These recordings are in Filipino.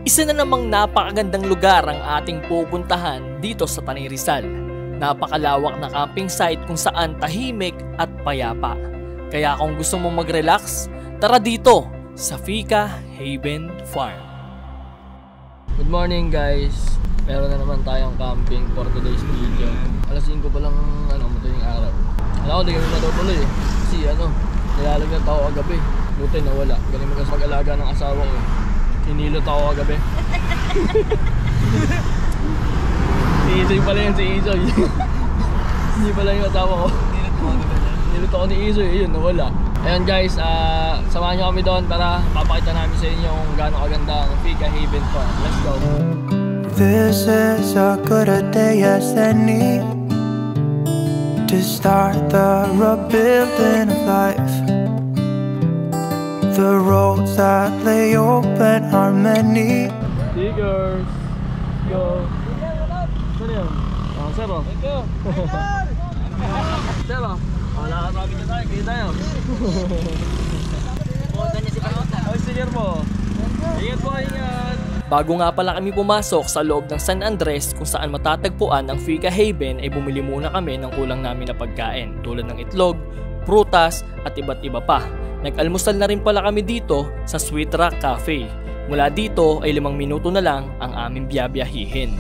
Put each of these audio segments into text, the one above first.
Isa na namang napakagandang lugar ang ating pupuntahan dito sa Tanay Rizal. Napakalawak na camping site kung saan tahimik at payapa. Kaya kung gusto mong mag-relax, tara dito sa Fika Haven Farm. Good morning guys. Meron na naman tayong camping for today's video. Alas 5 pa lang madaling araw. Alam ko, di kami matutuloy eh. Kasi nilalagyan ako kagabi. Buti nawala. Galing mo kasi mag-alaga ng asawa ko. Hinilot ako kagabi. Si Isoy pala yun, si Isoy. Hindi pala yung asawa ko. Hinilot ako ni Isoy, yun, nawala. Ayan guys, samahan nyo kami doon. Tara, papakita namin sa inyo kung gaano kaganda ang Fika Haven Farm. Let's go! This is as good a day as any to start the rebuilding of life. The roads that lay open are many. Stickers, go. Saan yun? Sir o. Thank you. Sir o. Nakatabi niya tayo, kaya tayo. Ay, sticker po. Ingat po, ingat. Bago nga pala kami pumasok sa loob ng San Andres kung saan matatagpuan ang Fika Haven ay bumili muna kami ng kulang namin na pagkain tulad ng itlog, prutas at iba't iba pa. Nag-almusal na rin pala kami dito sa Sweet Rock Cafe. Mula dito ay 5 minuto na lang ang aming biyabiyahihin.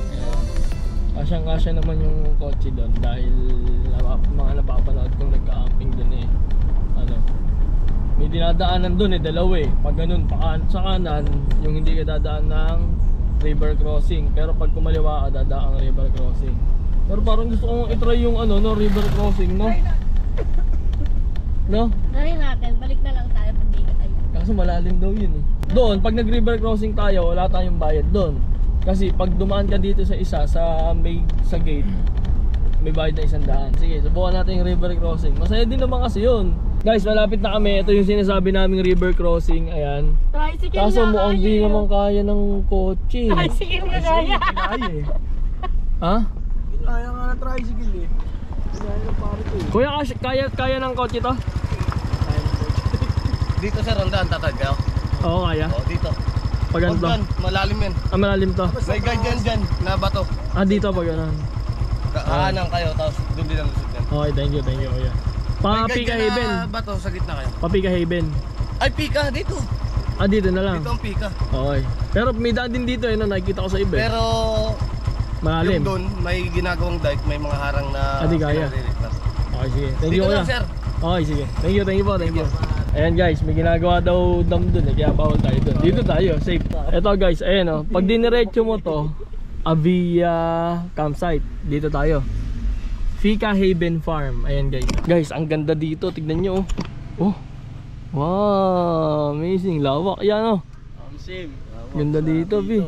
Kasyang-kasya naman yung kotse doon dahil mga napapanood kong nagka-camping doon eh. May dinadaanan doon dalawa eh. Pag ganun, sa kanan, yung hindi ka dadaan ng river crossing. Pero pag kumaliwa ka, dadaan ang river crossing. Pero parang gusto kong itry yung river crossing, no? No? Try natin, balik na lang tayo pag di ka tayo. Kaso malalim daw yun eh. Doon, pag nag-river crossing tayo, wala tayong bayad doon. Kasi pag dumaan ka dito sa isa, sa gate, may bayad na 100. Sige, subukan natin yung river crossing. Masaya din naman kasi yun. Guys, malapit na kami. Ito yung sinasabi naming river crossing. Ayan. Tricycle kaso na mukhang di naman kaya ng kotse. Tricycle na kaya. Ha? Kaya nga na tricycle eh. Kaya ng pare ko eh. Kuya, kaya ng kotse to? Dito sir, ang daan tatag kayo? Oo, kaya. Oo, dito. Pag ganito? Malalim yan. Malalim to. May guide dyan na bato. Dito pag ganun. Aanang kayo, tapos doon din ang lusot yan. Okay, thank you kuya. Pika Haven. Bato, sa gitna kayo. Pika Haven. Ay, Pika, dito. Dito na lang. Dito ang Pika. Okay. Pero may daan din dito nakikita ko sa iba. Pero malalim. yung doon, may ginagawang dike, may mga harang na di kaya. Okay, sige. Thank you dito kuya. lang sir. Okay, sige. Thank you po, thank you. Ayan guys, may ginagawa daw dam dun kaya bawal tayo dun. Dito tayo, safe. Ito guys, ayan pag diniretso mo to, via campsite, dito tayo. Fika Haven Farm. Ayan guys. Guys, ang ganda dito. Tignan nyo. Oh. Wow, amazing. Lawak yan Same. Ganda dito, Vi.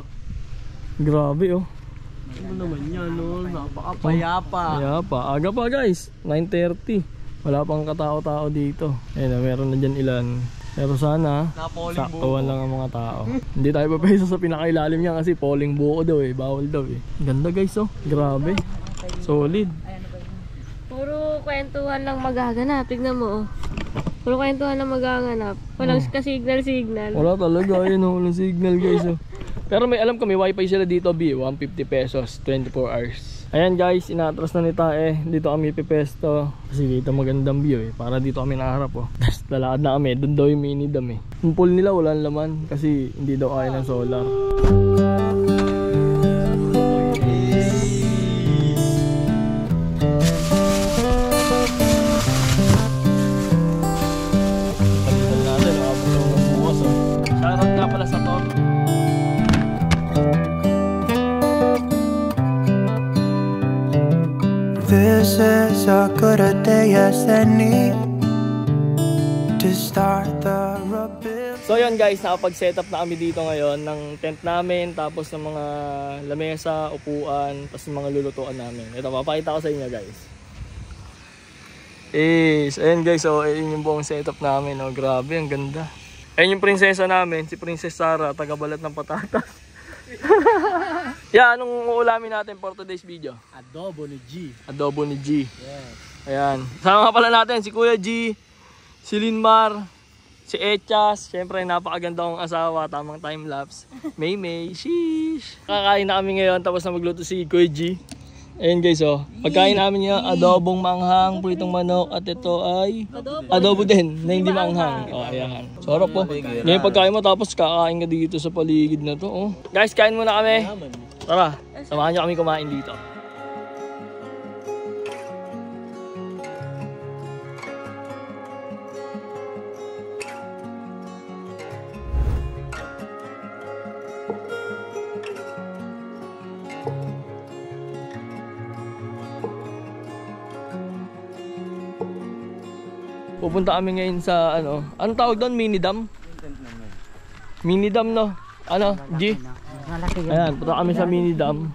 Grabe Ano naman yan, napakapayapa. Payapa. Aga pa guys. 9:30. Wala pang katao-tao dito. Ayan meron na dyan ilan. Pero sana saktuhan lang ang mga tao. Hindi tayo papeso sa pinakailalim niya kasi polling buo daw bawal daw Ganda guys Grabe. Solid. Puro kwentuhan lang magaganap. Tignan mo Puro kwentuhan lang magaganap. Walang ka-signal. Wala talaga. Walang signal guys Pero may alam ko may wifi sila dito 150 pesos 24 hours. Ayan guys, inatras na ni Tae. Dito kami pipesto. Kasi dito magandang view para dito kami naharap Tapos lalakad na kami. Doon daw yung mini dam Yung pool nila walang laman kasi hindi daw kaya ng solar. Shoutout nga pala sa Tom. This is as good a day as any to start the rebuild. So yun guys, nakapag-set up na kami dito ngayon ng tent namin, tapos ng mga lamesa, upuan, tapos ng mga lulutuan namin. Ito, papakita ko sa inyo guys. Ayan guys, ayun yung buong setup namin. Grabe, ang ganda. Ayun yung prinsesa namin, si Princess Sarah, taga-balat ng patatas. Anong uulamin natin for today's video? Adobo ni G. Adobo ni G. Yes. Ayan. Sama nga pala natin si Kuya G, si Linmar, Si Echas, syempre napakaganda kong asawa, tamang time-lapse. May, sheesh. Kakain na kami ngayon, tapos na magluto si Kuya G. Ayun guys, oh. Pagkain namin yung adobong manghang, pritong manok, at ito ay adobo din, na hindi manghang. Oh, ayan. Sarap po. Ngayon pagkain mo, tapos kakain ka dito sa paligid na to, oh. Guys, kain muna kami. Tara, samahan nyo kami kumain dito. Pupunta kami ngayon sa anong tawag doon? Mini dam? Mini dam, no? Ano? G? Ayan, punta kami sa mini dam.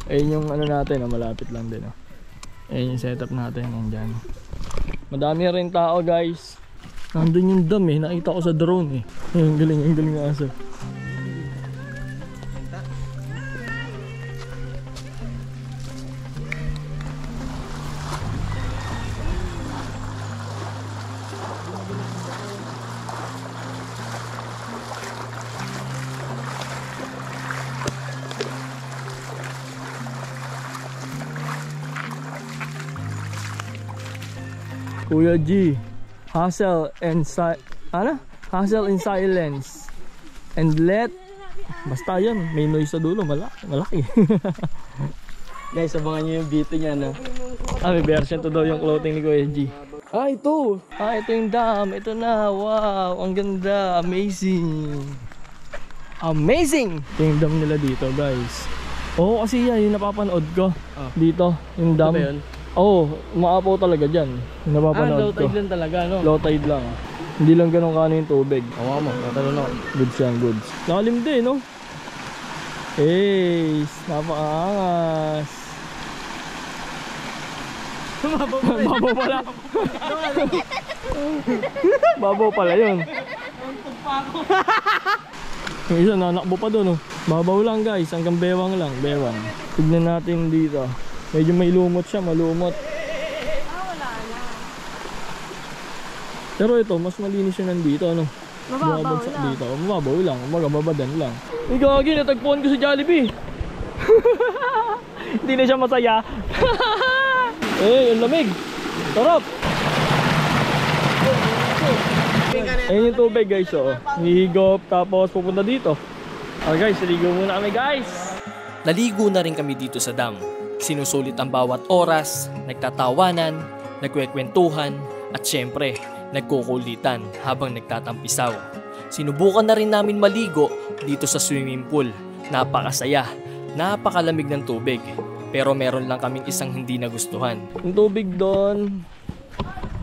Ayun yung natin, malapit lang din. Ayun yung setup natin, nandyan. Madami rin tao, guys. Nandun yung dam eh, nakita ko sa drone eh. Ayun, galing ng aso. Kuya G, hustle and hustle in silence and let, basta yan, may noise sa dulo, malaki. Guys, abangan nyo yung beat niya, no? May version to daw yung clothing ni Kuya G. Ito yung dam, ito na, wow, ang ganda, amazing. Ito yung dam nila dito, guys. Oo, kasi yan yung napapanood ko dito, yung dam. Ito ba yun? Oo, umaapaw talaga dyan. Napapanood ko. Low tide lang talaga, no? Low tide lang. Hindi lang ganun kano yung tubig. Oo mo, natalo na. Goods yan, goods. Nakalim din, no? Napakaangas. Babaw pala. Babaw pala yun. Yung isa nanakbo pa doon, no? Babaw lang, guys, hanggang bewang lang, bewang. Tignan natin dito. Medyo may lumot siya, malumot. Wala na. Pero ito, mas malinis yun nandito, ano? Mababaw lang. Dito. Mababaw lang, magababadan lang. Gagi, natagpuan ko sa Jollibee. Hindi na siya masaya. Ang lamig. Sarap. Ayun yung tubig, guys, oh. Hihigop, tapos pupunta dito. Okay guys, naligo muna kami, guys. Naligo na rin kami dito sa dam. Sinusulit ang bawat oras, nagtatawanan, nagkwekwentuhan, at syempre, nagkukulitan habang nagtatampisaw. Sinubukan na rin namin maligo dito sa swimming pool. Napakasaya, napakalamig ng tubig. Pero meron lang kaming isang hindi nagustuhan. Yung tubig doon,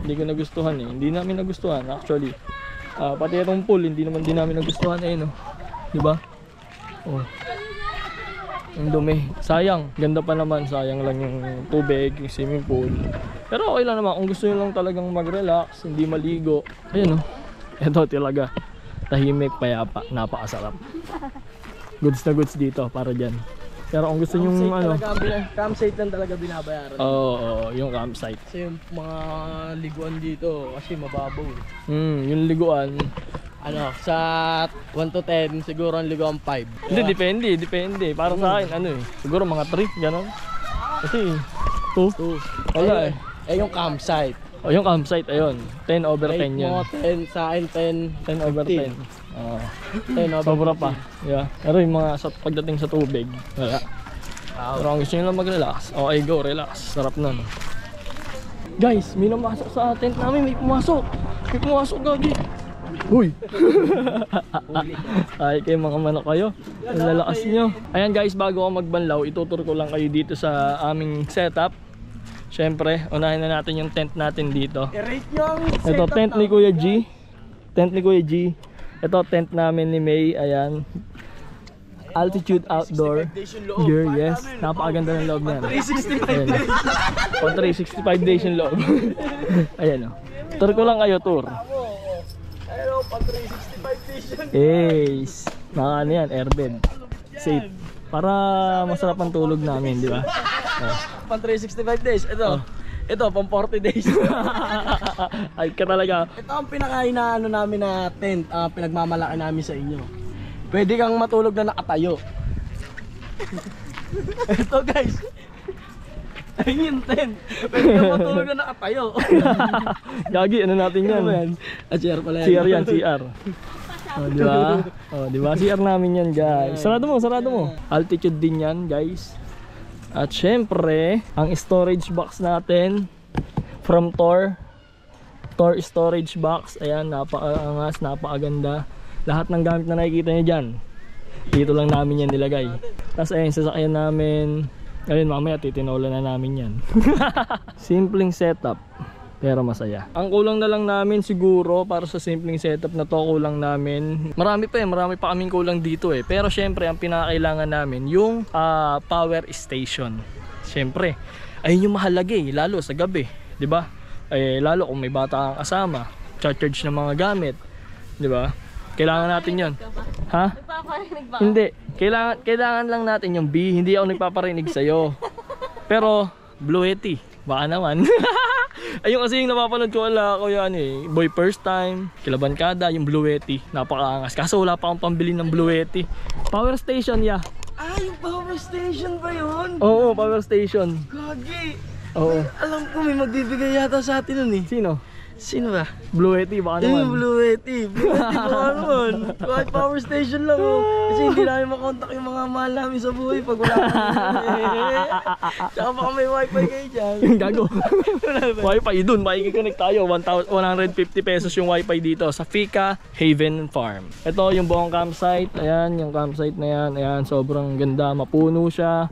hindi ko nagustuhan eh. Hindi namin nagustuhan actually. Pati itong pool, hindi naman din namin nagustuhan eh, no? Diba? Oh. Ang dumi. Sayang. Ganda pa naman. Sayang lang yung tubig, yung swimming pool. Pero okay lang naman. Kung gusto nyo lang talagang mag-relax, hindi maligo. Ayun, oh. Ito talaga. Tahimik, payapa. Napakasarap. Goods na goods dito para dyan. Pero kung gusto nyo Campsite lang talaga binabayaran. Oo, yung campsite. Kasi yung mga liguan dito, kasi mababaw. Yung liguan. Sa 1 to 10, siguro ang liguan 5. Hindi, depende. Para sa akin, siguro mga 3, gano'n. Kasi, 2. Wala eh. Yung campsite. Yung campsite, ayun. 10 over 10 yun. 10 sa akin, 10 over 10. 10 over sobra pa. Yeah. Pero yung mga pagdating sa tubig, wala. Pero kung gusto nyo lang mag-relax, okay, go, relax. Sarap nun. Guys, may namasok sa tent namin. May pumasok, gagi. Uy! Ay, kayo mga manok kayo. Ang lalakas nyo. Ayan guys, bago ako magbanlaw, itutur ko lang kayo dito sa aming setup. Siyempre, unahin na natin yung tent natin dito. Ito, tent ni Kuya G. Ito, tent namin ni May. Ayan. Altitude outdoor gear, yes. Napakaganda ng loob niyan. 365 days yung loob. Ayan o. Tour ko lang kayo, tour. Ayun, pang 365 days yun. Yes. Ano yan, airbed. Safe. Para masarap ang tulog namin, di ba? Pang 365 days. Ito. Ito, pang 40 days. Ay ka talaga. Ito ang pinaka-inaano namin na tent, pinagmamalaki namin sa inyo. Pwede kang matulog na nakatayo. Ito guys. Ayun yung tent. Pwede kang matulog na nakatayo. Gagi, ano natin yan? CR pala yan. CR yan, CR. Oh, di ba? Oh, di ba? CR namin yan, guys. Sarado mo, sarado mo. Altitude din yan, guys. At syempre, ang storage box natin from Tor storage box. Ayan, napakaangas, napakaganda. Lahat ng gamit na nakikita nyo dyan, dito lang namin yan nilagay. Tapos ayun, sasakyan namin. Ayun, mamaya titinola na namin yan. Simpleng setup, pero masaya. Ang kulang na lang namin siguro para sa simpleng setup na to, kulang namin. Marami pa kaming kulang dito eh. Pero syempre, ang pinakailangan namin yung power station. Syempre, ayun yung mahalaga eh, lalo sa gabi, 'di ba? Eh lalo kung may bata kang kasama, charge ng mga gamit, 'di ba? Kailangan natin 'yon. Ha? Nagpaparinig ba? Hindi, kailangan lang natin yung B. Hindi ako nagpaparinig sa iyo. Pero Blue Yeti, baka naman. Ayun kasi yung napapanood ko wala ko yan eh. Boy First Time, Kilabankada, yung Blue Yeti. Napakaangas. Kaso wala pa akong pambili ng Blue Yeti. Power station ya. Ah, yung power station ba yun? Oo, power station. Gagi. Oo. Alam ko may magbibigay yata sa atin nun eh. Sino? Sino ba? Blue Yeti, baka naman. Yung Blue Yeti. Blue Yeti baka naman. Kahit power station lang oh. Kasi hindi namin makontak yung mga mahal namin sa buhay pag wala kami. Tsaka baka may wifi kayo dyan. Yung gago. Wi-Fi dun, makikiconnect tayo. 150 pesos yung wifi dito sa Fika Haven Farm. Ito yung buong campsite. Ayan, yung campsite na yan. Ayan, sobrang ganda. Mapuno siya.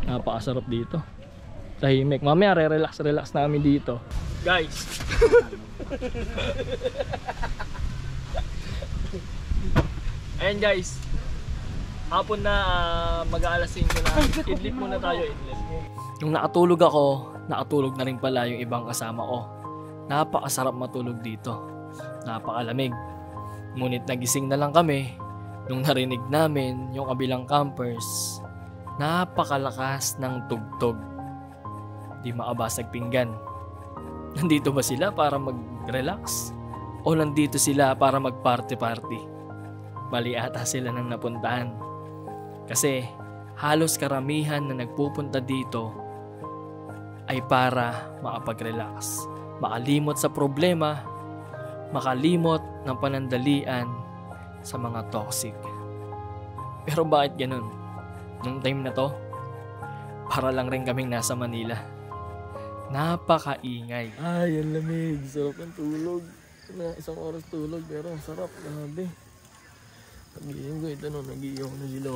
Napakasarap dito. Tahimik. Mamaya relax namin dito. Guys. Ayan guys. Hapon na mag-aalas 5 na. Idlip muna tayo, idlip. Nung nakatulog na rin pala yung ibang kasama ko. Napakasarap matulog dito. Napakalamig. Ngunit nagising na lang kami nung narinig namin yung kabilang campers. Napakalakas ng tugtog. Di maabasag pinggan. Nandito ba sila para mag-relax? O nandito sila para mag-party-party? Mali ata sila nang napuntahan. Kasi halos karamihan na nagpupunta dito ay para makapag-relax. Makalimot sa problema, makalimot ng panandalian sa mga toxic. Pero bakit ganun? Nung time na to, para lang rin kaming nasa Manila. Napakaingay. Ay, ang lamig. Sarap ng tulog. Isang oras tulog pero ang sarap. Grabe. Sabihin ko ito no, nag-iiyak na sila.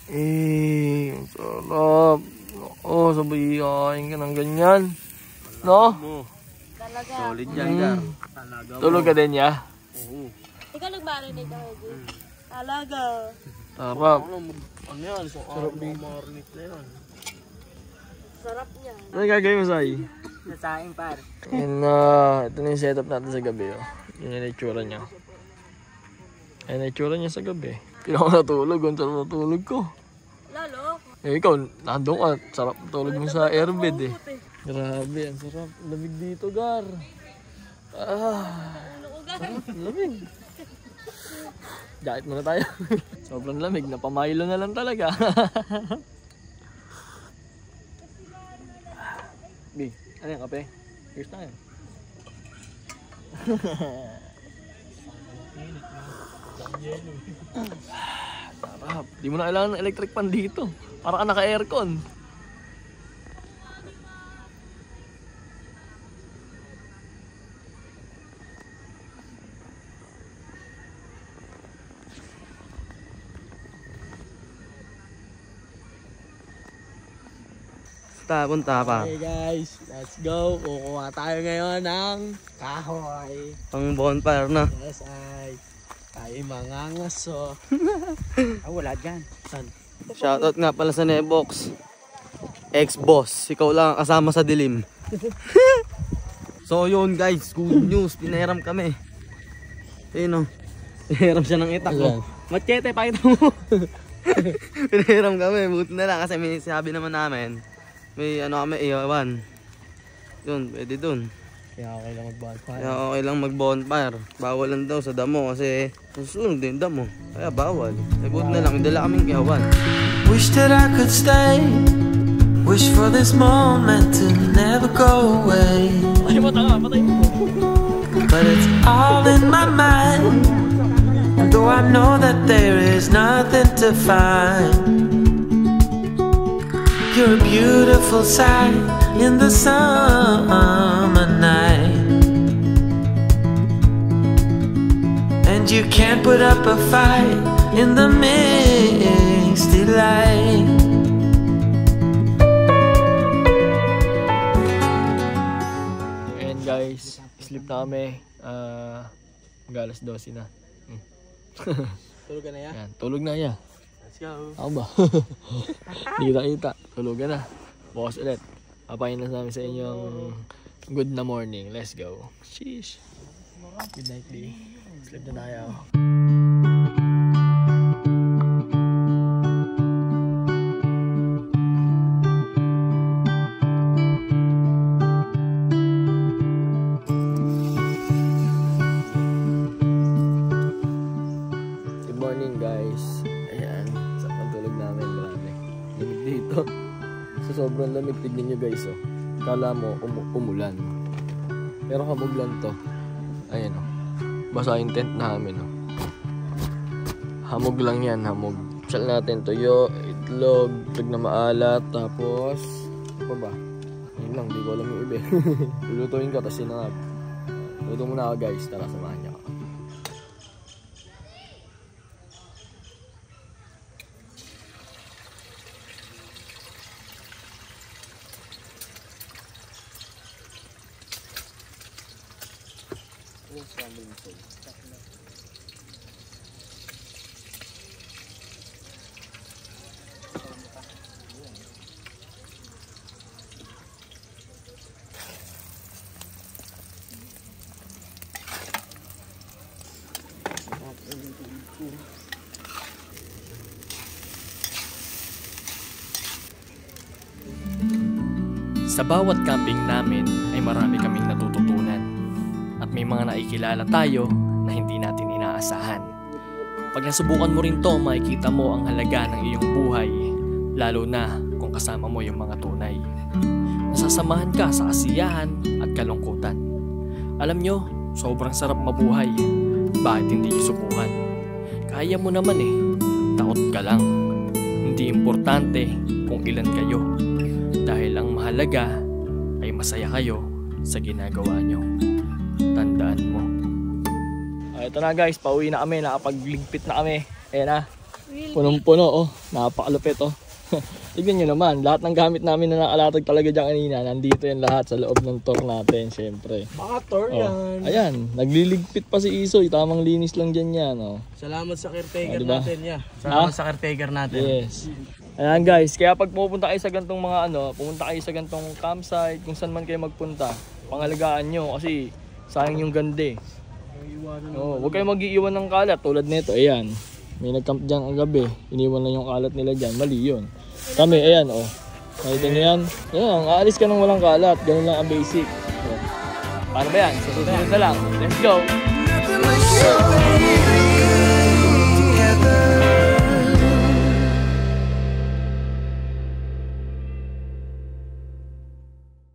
Ang sarap. Oo, sabay kain ka ng ganyan. No? Talaga. Solid yan, Gar. Tulog ka din ya? Oo. Ikaw nag-marinate ako, G. Talaga. Sarap. Ano yan? Sarap ng marinate na yan. Sarap niya. Ano gagawin mo, Sai? Nasaing par. Yan ito na yung setup natin sa gabi. Oh. Yun yung itsura niya. Yan yung itsura niya sa gabi. Hindi ako natulog. Ang sarap natulog ko. Lalo. Eh, ikaw, nandun ka. Sarap natulog mo sa airbed eh. Grabe, ang sarap. Lamig dito, Gar. Sarap, lamig. Jacket muna tayo. Sobrang lamig. Napamaylo na lang talaga. Big, ano yung kape? Here's na yan. Sarap. Di mo na kailangan ng electric pan dito. Para ka naka-aircon. Punta pa. Okay guys, let's go. Kukuha tayo ngayon ng kahoy. Pang bonfire na. Yes, ay mangangaso. Wala dyan. Saan? Shoutout nga pala sa Nebox. Ex-boss, ikaw lang kasama sa dilim. So yun guys, good news. Pinahiram kami. Ayun o. Pinahiram siya ng itak ko. Machete, pakita mo. Pinahiram kami. Buti na lang kasi may sabi naman namin. May ano kami, iyawan. Doon, pwede doon. Kaya okay lang mag-bonfire. Kaya okay lang mag-bonfire. Bawal lang daw sa damo kasi susunod din damo. Kaya bawal. Sagot na lang, dala kaming kihawan. Wish that I could stay. Wish for this moment to never go away. Ay, matanga, patay mo. But it's all in my mind. Though I know that there is nothing to find. You're a beautiful sight in the summer night. And you can't put up a fight in the misty light. And guys, sleep na kami. Mag-alas 12 na. Tulog ka na yan? Yan, tulog na ya. Let's go. Ako ba? Hindi kita. Tulugan na. Bukas ulit. Papayin na namin sa inyong good na morning. Let's go. Sheesh. Good night, D. Sleep na tayo. Good morning, guys. Ayan, sa pagtulog namin, marami. Lamig dito. Sa sobrang lamig, tignan nyo guys, oh. Kala mo, umulan. Pero hamog lang to. Ayan, oh. Basa yung tent namin, oh. Hamog lang yan, hamog. Sal natin, tuyo, itlog, itlog na maalat, tapos, ano pa ba? Yun lang, di ko alam yung iba. Lulutuin ko, tapos sinangag. Luto muna ako guys, tara samahan niyo ako. Sa bawat camping namin ay marami kaming natututunan at may mga nakikilala tayo na hindi natin inaasahan. Pag nasubukan mo rin to, makikita mo ang halaga ng iyong buhay, lalo na kung kasama mo yung mga tunay. Nasasamahan ka sa kasiyahan at kalungkutan. Alam nyo, sobrang sarap mabuhay. Bakit hindi nyo subukan? Kaya mo naman eh, takot ka lang. Hindi importante kung ilan kayo. Dahil ang mahalaga ay masaya kayo sa ginagawa nyo. Tandaan mo. Ito na guys, pauwi na kami. Nakapagligpit na kami. Ayan na. Punong-puno, oh. Napakalupit, oh. Tignan nyo naman, lahat ng gamit namin na nakalatag talaga dyan kanina, nandito yan lahat sa loob ng tour natin, syempre. Mga tour yan. Ayan, nagliligpit pa si Isoy, tamang linis lang dyan yan. Oh. Salamat sa caretaker diba? natin, ya. Salamat sa caretaker natin. Yes. Ayan guys, kaya pag pupunta kayo sa gantong mga pumunta kayo sa gantong campsite, kung saan man kayo magpunta, pangalagaan nyo kasi sayang yung ganda. Huwag kayo mag-iiwan ng kalat tulad nito, ayan. May nagcamp dyan ang gabi, iniwan lang yung kalat nila dyan, mali yun. Kami, ayan, oh. Nakita nyo yan? Ayan, aalis ka nang walang kalat, ganun lang ang basic. So, paano ba yan? Susunod na lang. Let's go!